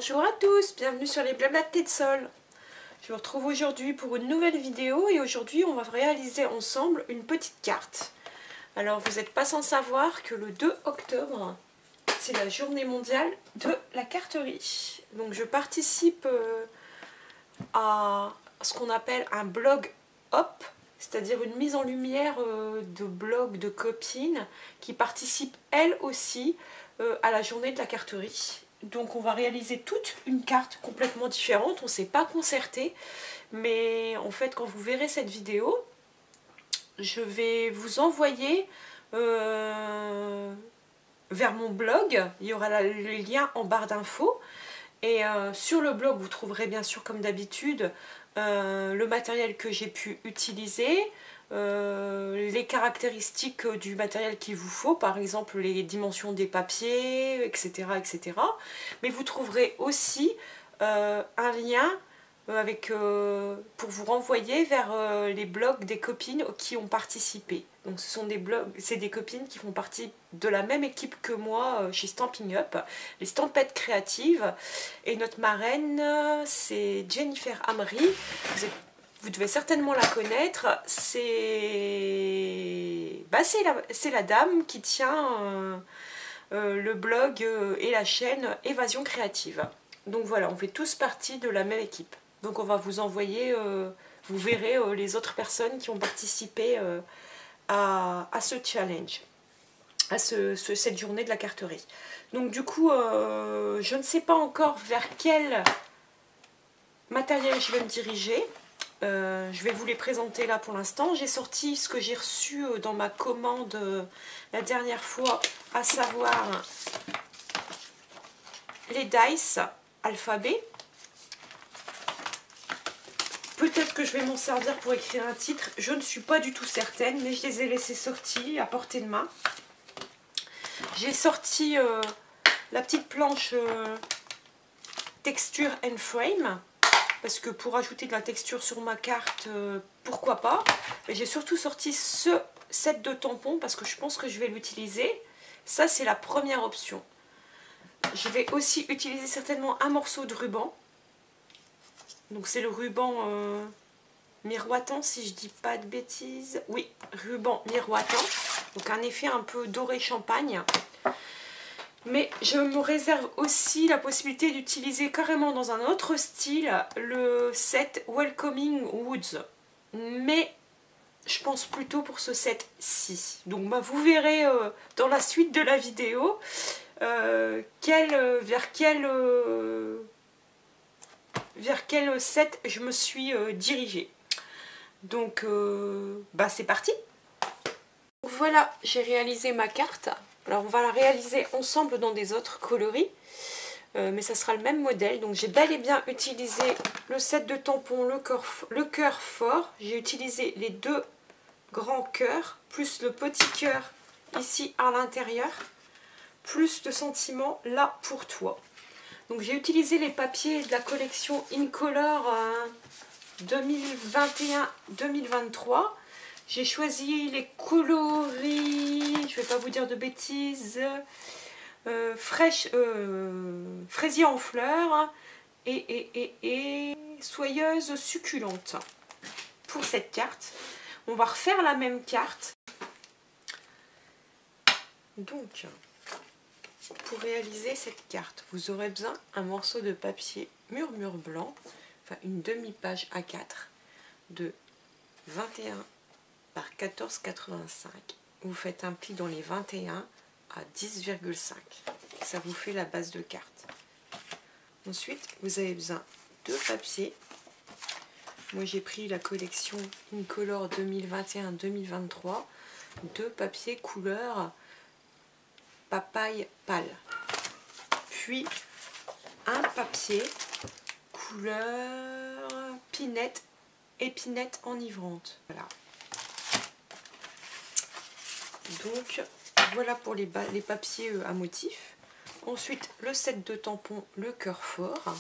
Bonjour à tous, bienvenue sur les Blabla de Tét'Sol. Je vous retrouve aujourd'hui pour une nouvelle vidéo et aujourd'hui on va réaliser ensemble une petite carte. Alors vous n'êtes pas sans savoir que le 2 octobre, c'est la journée mondiale de la carterie. Donc je participe à ce qu'on appelle un blog hop, c'est-à-dire une mise en lumière de blogs de copines qui participent elles aussi à la journée de la carterie. Donc on va réaliser toute une carte complètement différente, on ne s'est pas concerté, mais en fait quand vous verrez cette vidéo, je vais vous envoyer vers mon blog, il y aura le lien en barre d'infos, et sur le blog vous trouverez bien sûr comme d'habitude le matériel que j'ai pu utiliser, les caractéristiques du matériel qu'il vous faut, par exemple les dimensions des papiers, etc. etc. Mais vous trouverez aussi un lien pour vous renvoyer vers les blogs des copines qui ont participé. Donc ce sont des blogs, c'est des copines qui font partie de la même équipe que moi chez Stampin' Up, les Stampettes créatives. Et notre marraine, c'est Jennifer Amri. Vous devez certainement la connaître. C'est la dame qui tient le blog et la chaîne Évasion Créative. Donc voilà, on fait tous partie de la même équipe. Donc on va vous envoyer, vous verrez les autres personnes qui ont participé à ce challenge, à cette journée de la carterie. Donc du coup, je ne sais pas encore vers quel matériel je vais me diriger. Je vais vous les présenter là pour l'instant. J'ai sorti ce que j'ai reçu dans ma commande la dernière fois, à savoir les dice alphabet. Peut-être que je vais m'en servir pour écrire un titre, je ne suis pas du tout certaine, mais je les ai laissés sortis à portée de main. J'ai sorti la petite planche texture and frame, parce que pour ajouter de la texture sur ma carte, pourquoi pas. J'ai surtout sorti ce set de tampons, parce que je pense que je vais l'utiliser. Ça, c'est la première option. Je vais aussi utiliser certainement un morceau de ruban. Donc c'est le ruban miroitant, si je dis pas de bêtises. Oui, ruban miroitant. Donc un effet un peu doré champagne. Mais je me réserve aussi la possibilité d'utiliser carrément dans un autre style le set Welcoming Woods. Mais je pense plutôt pour ce set-ci. Donc bah, vous verrez dans la suite de la vidéo vers quel set je me suis dirigée. Donc bah c'est parti. Voilà, j'ai réalisé ma carte. Alors on va la réaliser ensemble dans des autres coloris, mais ça sera le même modèle. Donc j'ai bel et bien utilisé le set de tampons, le cœur fort. J'ai utilisé les deux grands cœurs, plus le petit cœur ici à l'intérieur, plus le sentiment là pour toi. Donc j'ai utilisé les papiers de la collection Incolor 2021-2023. J'ai choisi les coloris, je ne vais pas vous dire de bêtises, fraisier en fleurs et soyeuse succulente. Pour cette carte, on va refaire la même carte. Donc, pour réaliser cette carte, vous aurez besoin d'un morceau de papier murmure blanc, enfin une demi-page A4 de 21 par 14,85. Vous faites un pli dans les 21 à 10,5. Ça vous fait la base de carte. Ensuite, vous avez besoin de papier. Moi, j'ai pris la collection Incolor 2021-2023 de papier couleur papaye pâle. Puis, un papier couleur pinette, épinette enivrante. Voilà. Donc voilà pour les papiers à motifs. Ensuite le set de tampons, le cœur fort,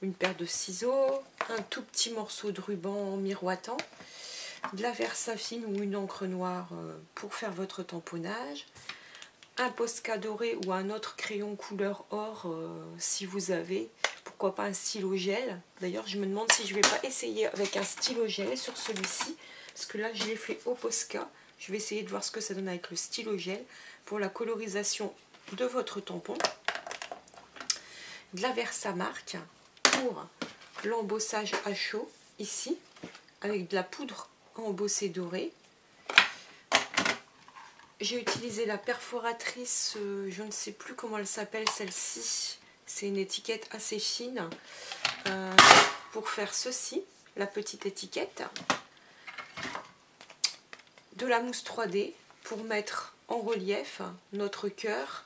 une paire de ciseaux, un tout petit morceau de ruban miroitant, de la Versafine ou une encre noire pour faire votre tamponnage, un Posca doré ou un autre crayon couleur or si vous avez, pourquoi pas un stylo gel. D'ailleurs, je me demande si je vais pas essayer avec un stylo gel sur celui-ci, parce que là, je l'ai fait au Posca. Je vais essayer de voir ce que ça donne avec le stylo gel pour la colorisation de votre tampon. De la Versamark pour l'embossage à chaud, ici, avec de la poudre embossée dorée. J'ai utilisé la perforatrice, je ne sais plus comment elle s'appelle celle-ci. C'est une étiquette assez fine pour faire ceci, la petite étiquette. De la mousse 3D pour mettre en relief notre cœur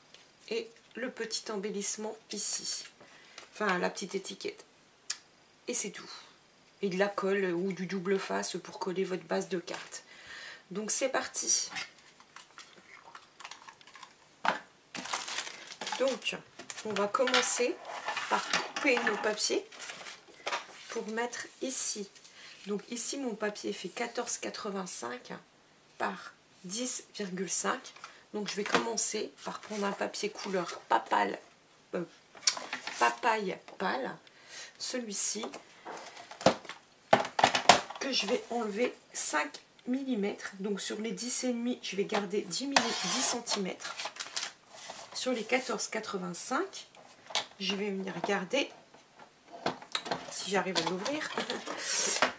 et le petit embellissement ici. Enfin, la petite étiquette. Et c'est tout. Et de la colle ou du double face pour coller votre base de carte. Donc c'est parti. Donc, on va commencer par couper nos papiers pour mettre ici. Donc ici, mon papier fait 14,85 par 10,5. Donc je vais commencer par prendre un papier couleur papaye pâle. Celui-ci, que je vais enlever 5 mm. Donc sur les 10,5, je vais garder 10 cm. Sur les 14,85, je vais venir garder, si j'arrive à l'ouvrir,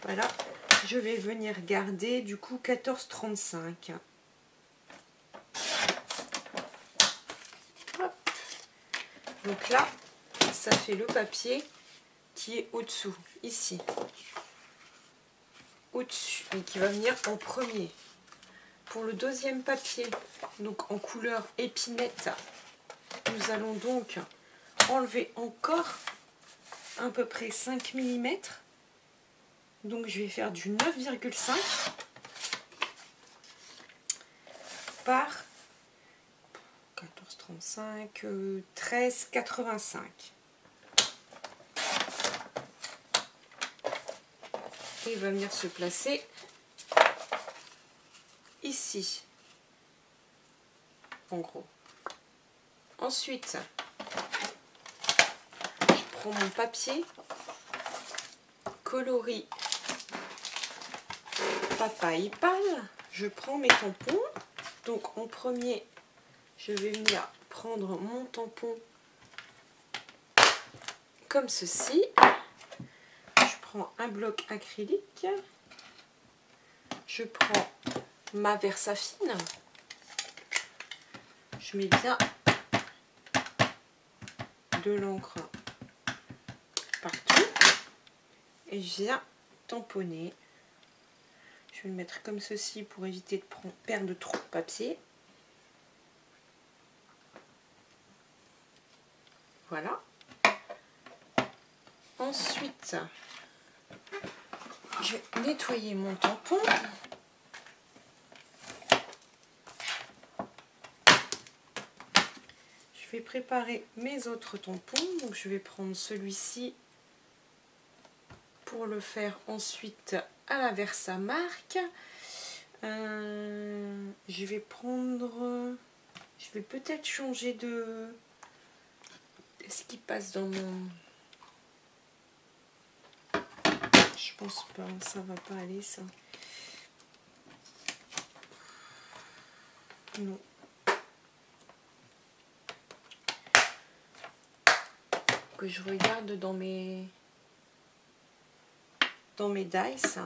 voilà, je vais venir garder du coup 14,35. Donc là, ça fait le papier qui est au-dessous, ici, au-dessus, et qui va venir en premier. Pour le deuxième papier, donc en couleur épinette, nous allons donc enlever encore à peu près 5 mm. Donc je vais faire du 9,5 par 14,35, 13,85. Et il va venir se placer ici, en gros. Ensuite, je prends mon papier coloris papaye pâle. Je prends mes tampons. Donc en premier, je vais venir prendre mon tampon comme ceci. Je prends un bloc acrylique. Je prends ma Versafine. Je mets bien de l'encre partout et je viens tamponner. Je vais le mettre comme ceci pour éviter de perdre trop de papier. Voilà. Ensuite, je vais nettoyer mon tampon. Je vais préparer mes autres tampons. Donc je vais prendre celui-ci pour le faire ensuite à la Versamark. Je vais prendre... Je vais peut-être changer de... Est-ce qu'il passe dans mon... Je pense pas, ça va pas aller ça. Non. Que je regarde dans mes dice.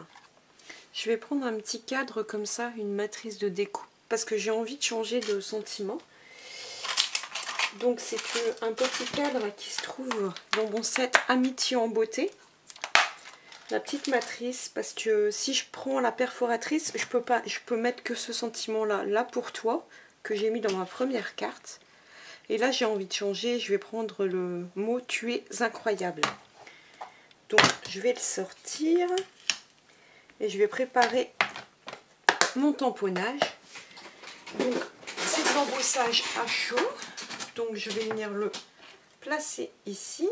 Je vais prendre un petit cadre comme ça, une matrice de découpe, parce que j'ai envie de changer de sentiment. Donc c'est un petit cadre qui se trouve dans mon set Amitié en beauté. La petite matrice, parce que si je prends la perforatrice, je peux mettre que ce sentiment là pour toi, que j'ai mis dans ma première carte. Et là j'ai envie de changer, je vais prendre le mot tu es incroyable. Donc je vais le sortir et je vais préparer mon tamponnage. Donc c'est de l'embossage à chaud, donc je vais venir le placer ici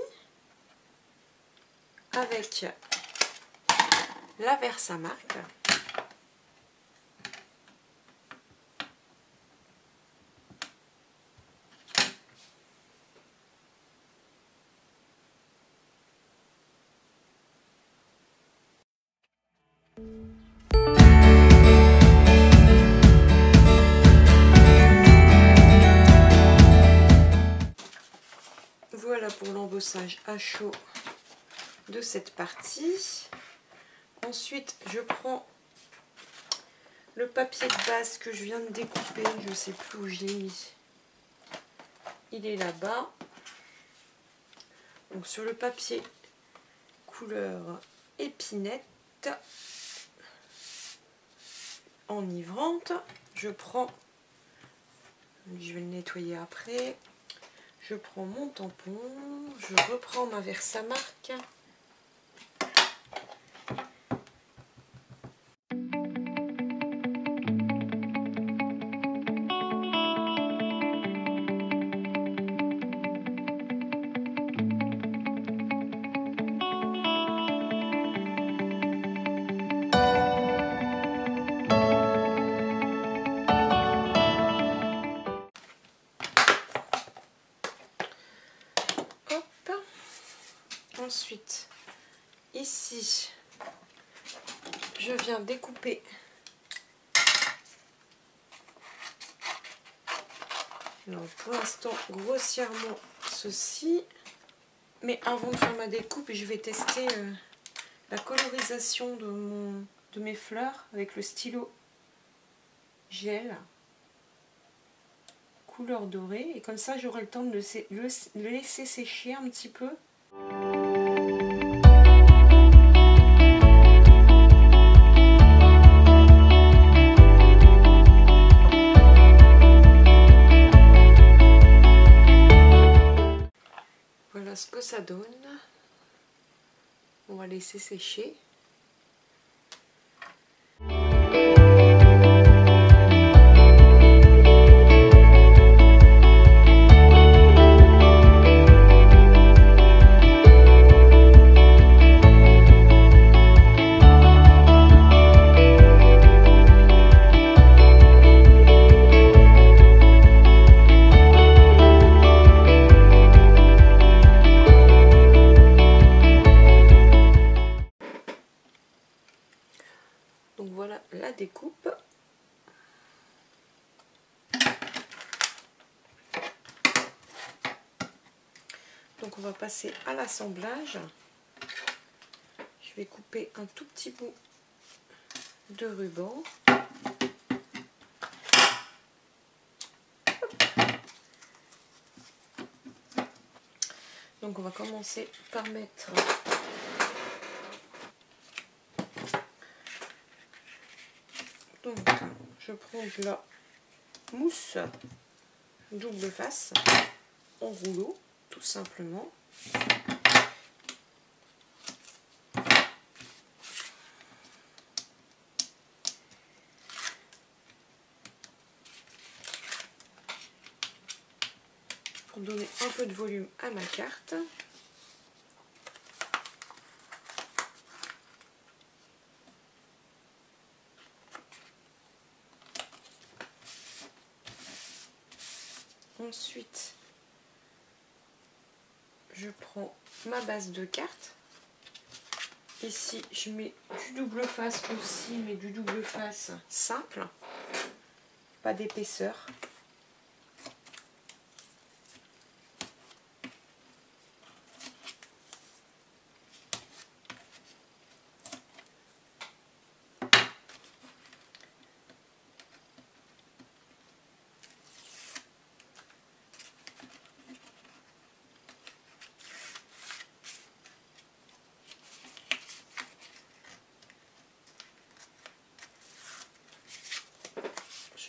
avec la Versamark. l'embossage à chaud de cette partie. Ensuite, je prends le papier de base que je viens de découper. Je ne sais plus où je l'ai mis. Il est là-bas. Donc sur le papier couleur épinette enivrante, je prends, je vais le nettoyer après, je prends mon tampon, je reprends ma Versamark. Ensuite, ici, je viens découper pour l'instant grossièrement ceci. Mais avant de faire ma découpe, je vais tester la colorisation de mes fleurs avec le stylo gel couleur dorée. Et comme ça, j'aurai le temps de le laisser sécher un petit peu. Voilà ce que ça donne. On va laisser sécher. Donc voilà la découpe. Donc on va passer à l'assemblage. Je vais couper un tout petit bout de ruban. Donc on va commencer par mettre donc je prends de la mousse double face en rouleau tout simplement. Pour donner un peu de volume à ma carte. Ensuite, je prends ma base de carte. Ici, je mets du double face aussi, mais du double face simple, pas d'épaisseur.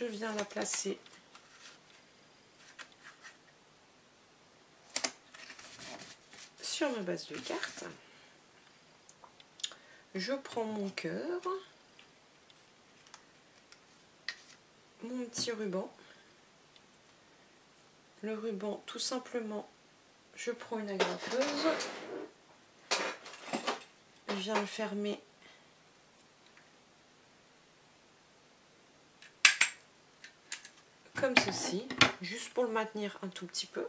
Je viens la placer sur ma base de carte. Je prends mon cœur, mon petit ruban. Le ruban, tout simplement, je prends une agrafeuse. Je viens le fermer comme ceci, juste pour le maintenir un tout petit peu.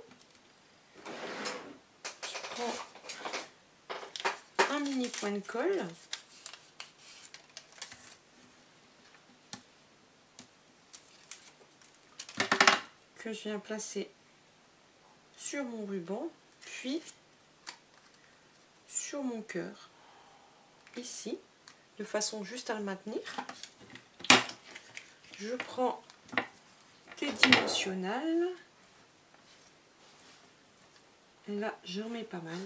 Je prends un mini point de colle. Que je viens placer sur mon ruban, puis sur mon cœur, ici, de façon juste à le maintenir. Je prends des dimensionnels. Là, j'en mets pas mal.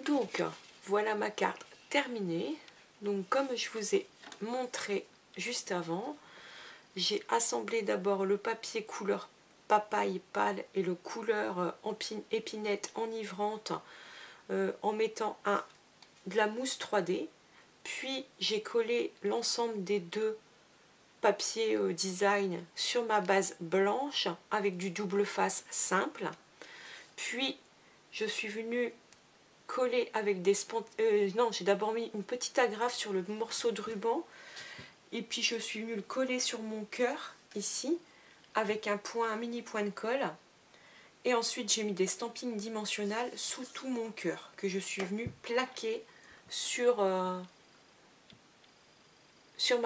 Donc voilà ma carte terminée. Donc comme je vous ai montré juste avant, j'ai assemblé d'abord le papier couleur papaye pâle et le couleur épinette enivrante en mettant de la mousse 3D. Puis j'ai collé l'ensemble des deux papiers design sur ma base blanche avec du double face simple. Puis je suis venue coller avec des non, j'ai d'abord mis une petite agrafe sur le morceau de ruban et puis je suis venue le coller sur mon cœur ici avec un mini point de colle, et ensuite j'ai mis des stampings dimensionnels sous tout mon cœur que je suis venue plaquer sur ma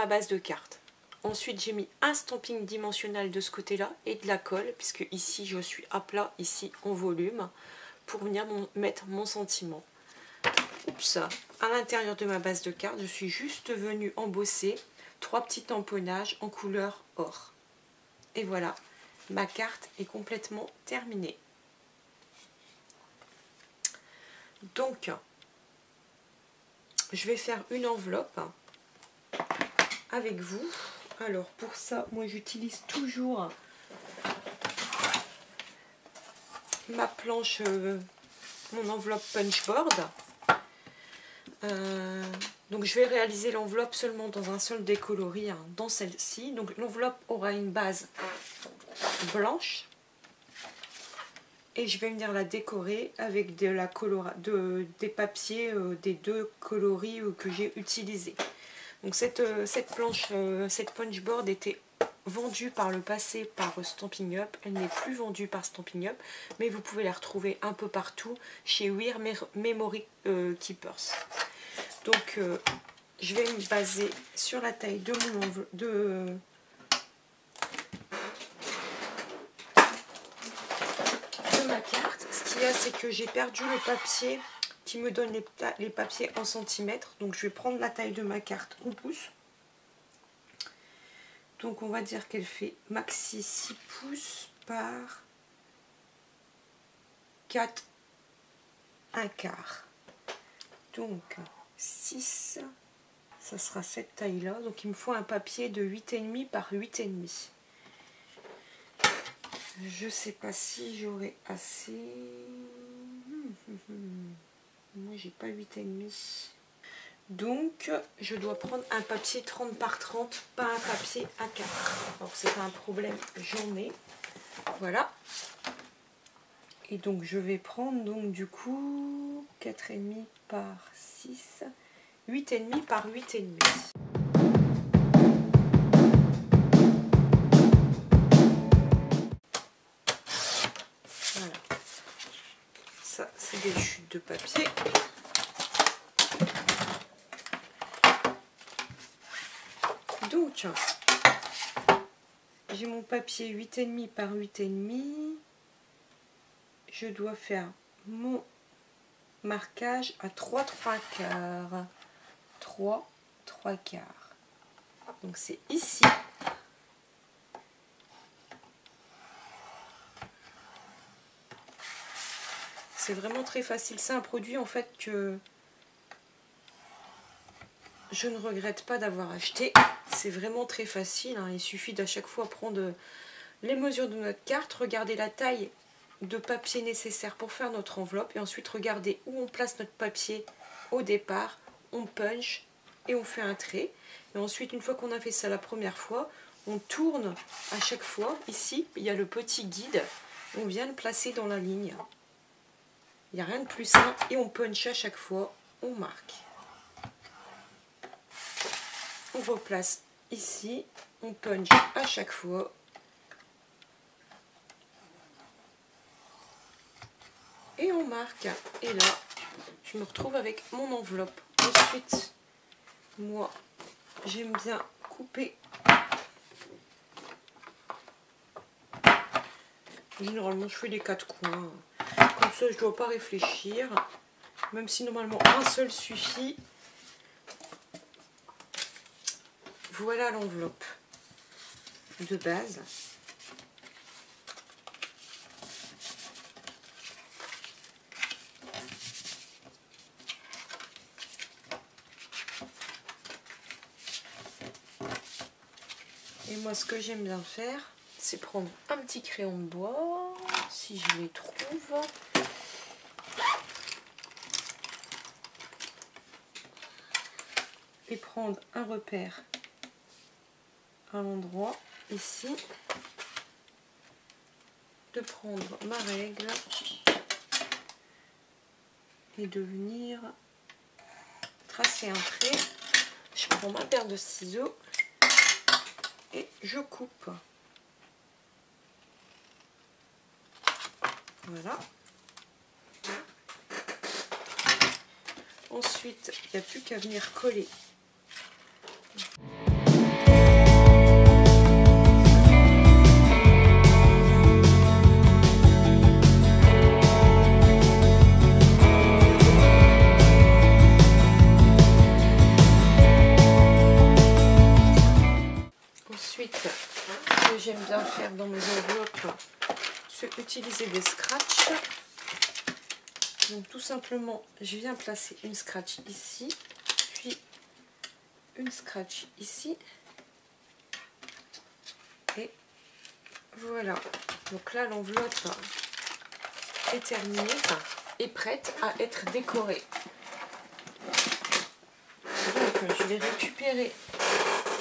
base de carte. Ensuite j'ai mis un stamping dimensionnel de ce côté là et de la colle, puisque ici je suis à plat, ici en volume, pour venir mettre mon sentiment. Oups, à l'intérieur de ma base de carte, je suis juste venue embosser 3 petits tamponnages en couleur or. Et voilà, ma carte est complètement terminée. Donc, je vais faire une enveloppe avec vous. Alors pour ça, moi j'utilise toujours ma planche, mon enveloppe punchboard. Donc je vais réaliser l'enveloppe seulement dans un seul décoloris, hein, dans celle-ci. Donc l'enveloppe aura une base blanche et je vais venir la décorer avec des papiers des deux coloris que j'ai utilisés. Donc cette planche, cette punchboard était vendue par le passé par Stampin' Up. Elle n'est plus vendue par Stampin' Up, mais vous pouvez la retrouver un peu partout chez Wear Memory Keepers. Donc je vais me baser sur la taille de mon enveloppe de ma carte. Ce qu'il y a, c'est que j'ai perdu le papier qui me donne les papiers en centimètres. Donc je vais prendre la taille de ma carte en pouces. Donc on va dire qu'elle fait maxi 6 pouces par 4 1/4. Donc 6, ça sera cette taille là. Donc il me faut un papier de 8,5 par 8,5. Je sais pas si j'aurai assez. Moi j'ai pas 8,5. Donc je dois prendre un papier 30 par 30, pas un papier A4. Alors c'est pas un problème, j'en ai. Voilà. Et donc je vais prendre donc du coup 4,5 par 6, 8,5 par 8,5. Voilà. Ça c'est des chutes de papier. Donc j'ai mon papier 8,5 par 8,5. Je dois faire mon marquage à 3/3. 3/3. Donc c'est ici. C'est vraiment très facile. C'est un produit en fait que je ne regrette pas d'avoir acheté. C'est vraiment très facile, hein. Il suffit d'à chaque fois prendre les mesures de notre carte, regarder la taille de papier nécessaire pour faire notre enveloppe et ensuite regarder où on place notre papier au départ, on punch et on fait un trait. Et ensuite, une fois qu'on a fait ça la première fois, on tourne à chaque fois. Ici, il y a le petit guide. On vient le placer dans la ligne. Il n'y a rien de plus simple. Et on punch à chaque fois. On marque. On replace ici. On punch à chaque fois. Et on marque. Et là, je me retrouve avec mon enveloppe. Ensuite, moi, j'aime bien couper. Généralement, je fais les 4 coins. Comme ça, je ne dois pas réfléchir. Même si normalement, un seul suffit. Voilà l'enveloppe de base. Et moi, ce que j'aime bien faire, c'est prendre un petit crayon de bois, si je les trouve. Et prendre un repère à l'endroit, ici. De prendre ma règle et de venir tracer un trait. Je prends ma paire de ciseaux et je coupe. Voilà. Ensuite, il n'y a plus qu'à venir coller. Ensuite, ce que j'aime bien faire dans mes enveloppes, c'est utiliser des scratchs. Donc tout simplement, je viens placer une scratch ici, puis une scratch ici. Et voilà. Donc là, l'enveloppe est terminée, est prête à être décorée. Donc je vais récupérer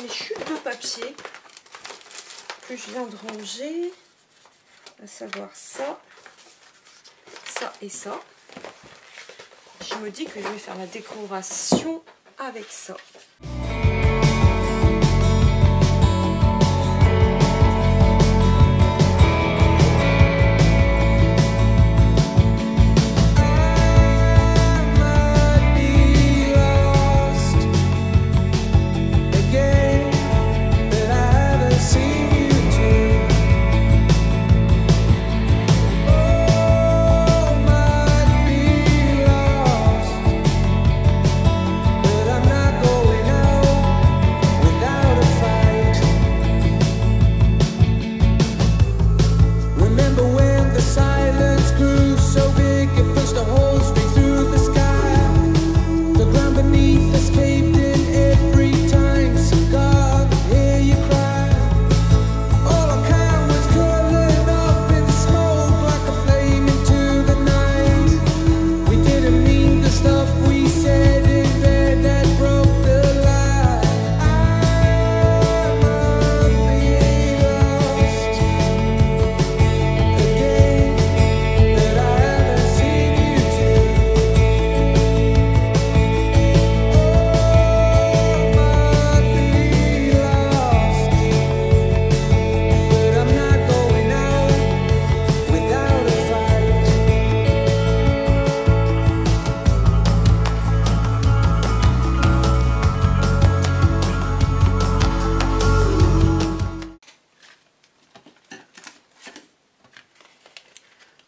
les chutes de papier que je viens de ranger, à savoir ça, ça et ça. Je me dis que je vais faire la décoration avec ça.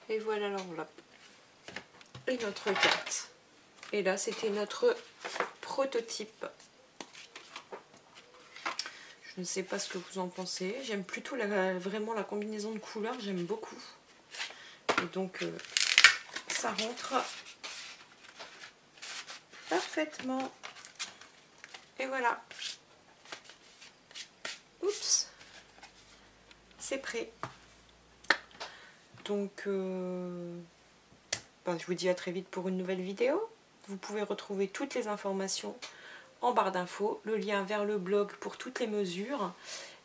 Et voilà l'enveloppe et notre carte. Et là, c'était notre prototype. Je ne sais pas ce que vous en pensez. J'aime plutôt vraiment la combinaison de couleurs. J'aime beaucoup. Et donc, ça rentre parfaitement. Et voilà. Oups. C'est prêt. Donc, je vous dis à très vite pour une nouvelle vidéo. Vous pouvez retrouver toutes les informations en barre d'infos, le lien vers le blog pour toutes les mesures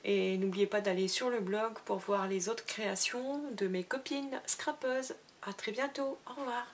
Et n'oubliez pas d'aller sur le blog pour voir les autres créations de mes copines scrapeuses. A très bientôt, au revoir.